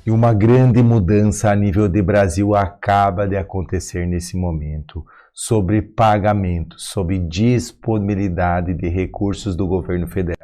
E uma grande mudança a nível de Brasil acaba de acontecer nesse momento, sobre pagamento, sobre disponibilidade de recursos do governo federal.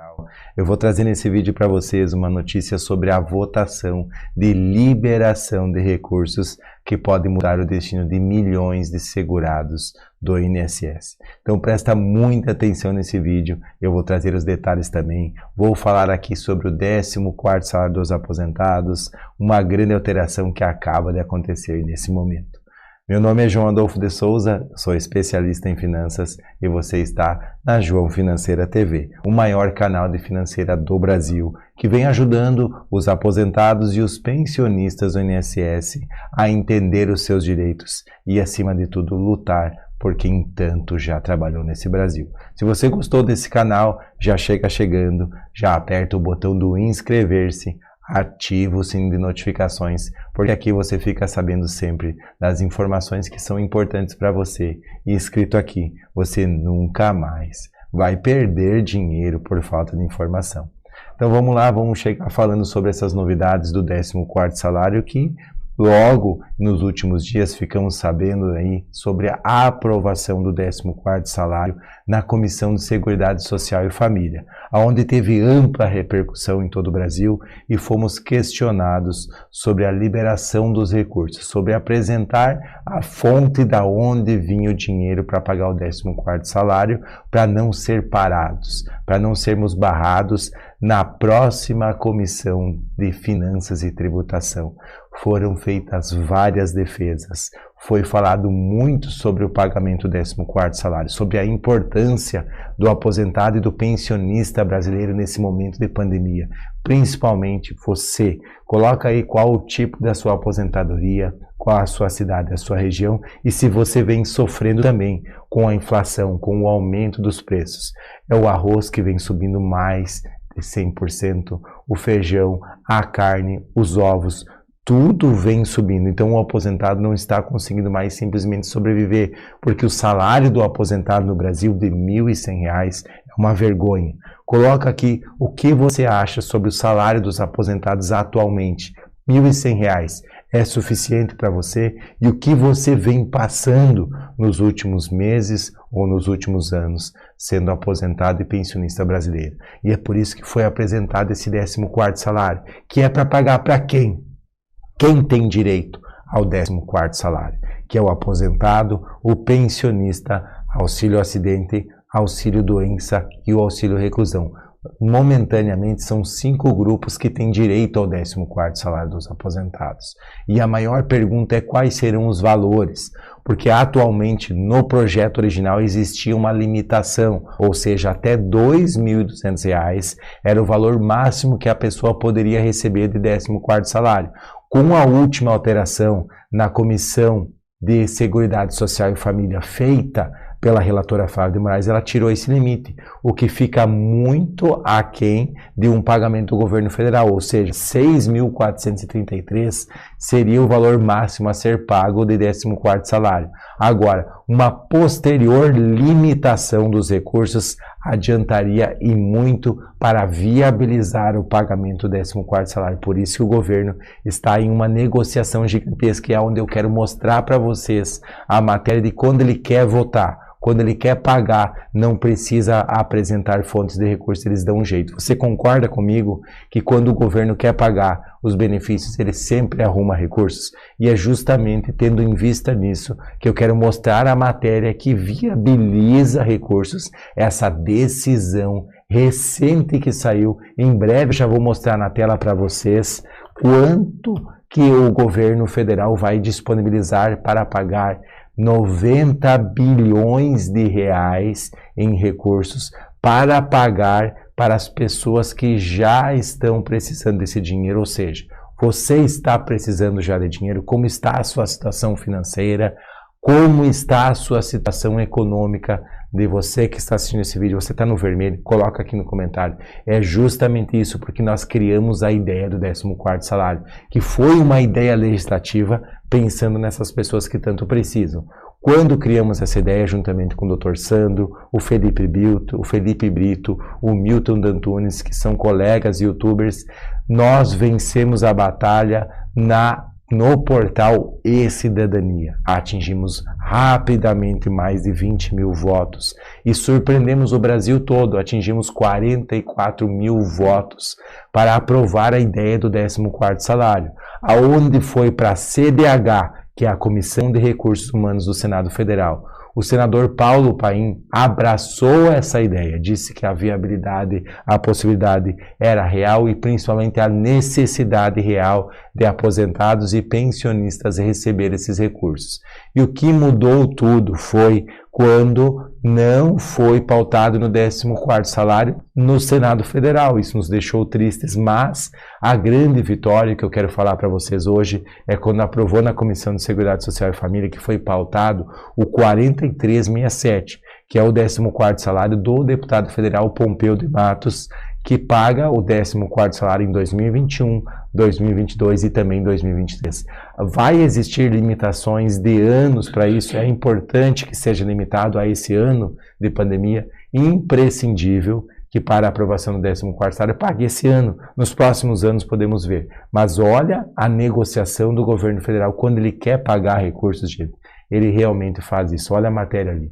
Eu vou trazer nesse vídeo para vocês uma notícia sobre a votação de liberação de recursos que pode mudar o destino de milhões de segurados do INSS. Então presta muita atenção nesse vídeo, eu vou trazer os detalhes também. Vou falar aqui sobre o 14º salário dos aposentados, uma grande alteração que acaba de acontecer nesse momento. Meu nome é João Adolfo de Souza, sou especialista em finanças e você está na João Financeira TV, o maior canal de financeira do Brasil, que vem ajudando os aposentados e os pensionistas do INSS a entender os seus direitos e, acima de tudo, lutar por quem tanto já trabalhou nesse Brasil. Se você gostou desse canal, já chega chegando, já aperta o botão do inscrever-se, ativa o sininho de notificações, porque aqui você fica sabendo sempre das informações que são importantes para você. E escrito aqui, você nunca mais vai perder dinheiro por falta de informação. Então vamos lá, vamos chegar falando sobre essas novidades do 14º salário que logo nos últimos dias ficamos sabendo aí sobre a aprovação do 14º salário na Comissão de Seguridade Social e Família, onde teve ampla repercussão em todo o Brasil e fomos questionados sobre a liberação dos recursos, sobre apresentar a fonte da onde vinha o dinheiro para pagar o 14º salário, para não ser parados, para não sermos barrados na próxima Comissão de Finanças e Tributação. Foram feitas várias defesas, foi falado muito sobre o pagamento do 14º salário, sobre a importância do aposentado e do pensionista brasileiro nesse momento de pandemia. Principalmente você, coloca aí qual o tipo da sua aposentadoria, qual a sua cidade, a sua região e se você vem sofrendo também com a inflação, com o aumento dos preços. É o arroz que vem subindo mais de 100%, o feijão, a carne, os ovos, tudo vem subindo, então o aposentado não está conseguindo mais simplesmente sobreviver, porque o salário do aposentado no Brasil de R$ 1.100 é uma vergonha. Coloca aqui o que você acha sobre o salário dos aposentados atualmente. R$ 1.100 é suficiente para você? E o que você vem passando nos últimos meses ou nos últimos anos sendo aposentado e pensionista brasileiro? E é por isso que foi apresentado esse 14º salário, que é para pagar para quem? Quem tem direito ao 14º salário, que é o aposentado, o pensionista, auxílio acidente, auxílio doença e o auxílio reclusão. Momentaneamente são 5 grupos que têm direito ao 14º salário dos aposentados. E a maior pergunta é quais serão os valores, porque atualmente no projeto original existia uma limitação, ou seja, até R$ 2.200 era o valor máximo que a pessoa poderia receber de 14º salário. Com a última alteração na Comissão de Seguridade Social e Família feita pela relatora Flávia de Moraes, ela tirou esse limite, o que fica muito aquém de um pagamento do governo federal, ou seja, R$ 6.433 seria o valor máximo a ser pago de 14º salário. Agora, uma posterior limitação dos recursos adiantaria e muito para viabilizar o pagamento do 14º salário. Por isso que o governo está em uma negociação gigantesca, que é onde eu quero mostrar para vocês a matéria de quando ele quer votar. Quando ele quer pagar, não precisa apresentar fontes de recursos, eles dão um jeito. Você concorda comigo que quando o governo quer pagar os benefícios, ele sempre arruma recursos? E é justamente tendo em vista nisso que eu quero mostrar a matéria que viabiliza recursos, essa decisão recente que saiu. Em breve já vou mostrar na tela para vocês quanto que o governo federal vai disponibilizar para pagar 90 bilhões de reais em recursos para pagar para as pessoas que já estão precisando desse dinheiro, ou seja, você está precisando já de dinheiro, como está a sua situação financeira, como está a sua situação econômica de você que está assistindo esse vídeo, você está no vermelho, coloca aqui no comentário. É justamente isso, porque nós criamos a ideia do 14º salário, que foi uma ideia legislativa pensando nessas pessoas que tanto precisam. Quando criamos essa ideia, juntamente com o Dr. Sandro, o Felipe Brito, o Milton Dantunes, que são colegas youtubers, nós vencemos a batalha no portal e-Cidadania. Atingimos rapidamente mais de 20 mil votos e surpreendemos o Brasil todo. Atingimos 44 mil votos para aprovar a ideia do 14º salário, aonde foi para a CDH, que é a Comissão de Recursos Humanos do Senado Federal. O senador Paulo Paim abraçou essa ideia, disse que a viabilidade, a possibilidade era real e principalmente a necessidade real de aposentados e pensionistas receber esses recursos. E o que mudou tudo foi quando não foi pautado no 14º salário no Senado Federal. Isso nos deixou tristes, mas a grande vitória que eu quero falar para vocês hoje é quando aprovou na Comissão de Seguridade Social e Família que foi pautado o 4367, que é o 14º salário do deputado federal Pompeu de Matos, que paga o 14º salário em 2021, 2022 e também 2023. Vai existir limitações de anos para isso, é importante que seja limitado a esse ano de pandemia, imprescindível que para a aprovação do 14º salário pague esse ano. Nos próximos anos podemos ver. Mas olha a negociação do governo federal, quando ele quer pagar recursos, gente, ele realmente faz isso. Olha a matéria ali.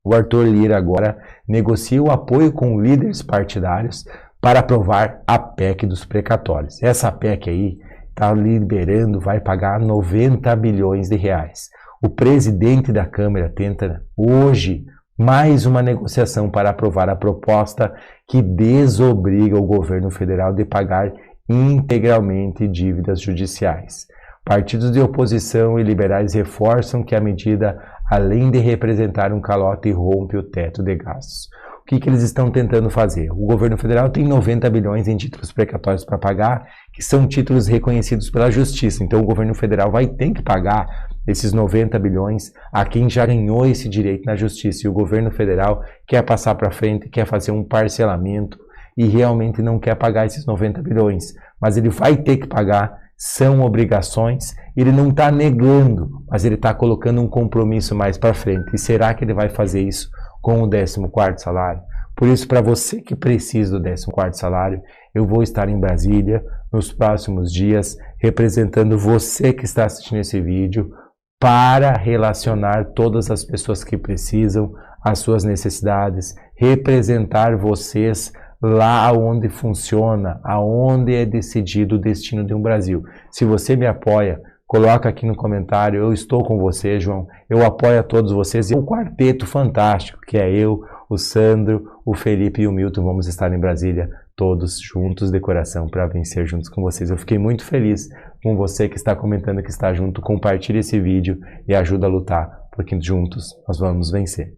O Arthur Lira agora negocia o apoio com líderes partidários para aprovar a PEC dos precatórios. Essa PEC aí está liberando, vai pagar 90 bilhões de reais. O presidente da Câmara tenta hoje mais uma negociação para aprovar a proposta que desobriga o governo federal de pagar integralmente dívidas judiciais. Partidos de oposição e liberais reforçam que a medida, além de representar um calote, rompe o teto de gastos. O que eles estão tentando fazer? O governo federal tem 90 bilhões em títulos precatórios para pagar, que são títulos reconhecidos pela justiça. Então o governo federal vai ter que pagar esses 90 bilhões a quem já ganhou esse direito na justiça. E o governo federal quer passar para frente, quer fazer um parcelamento e realmente não quer pagar esses 90 bilhões. Mas ele vai ter que pagar, são obrigações, ele não está negando, mas ele está colocando um compromisso mais para frente. E será que ele vai fazer isso com o 14º salário? Por isso, para você que precisa do 14º salário, eu vou estar em Brasília nos próximos dias, representando você que está assistindo esse vídeo, para relacionar todas as pessoas que precisam, as suas necessidades, representar vocês lá onde funciona, aonde é decidido o destino de um Brasil. Se você me apoia, coloca aqui no comentário, eu estou com você, João, eu apoio a todos vocês. E o quarteto fantástico, que é eu, o Sandro, o Felipe e o Milton, vamos estar em Brasília todos juntos de coração para vencer juntos com vocês. Eu fiquei muito feliz com você que está comentando, que está junto. Compartilhe esse vídeo e ajuda a lutar, porque juntos nós vamos vencer.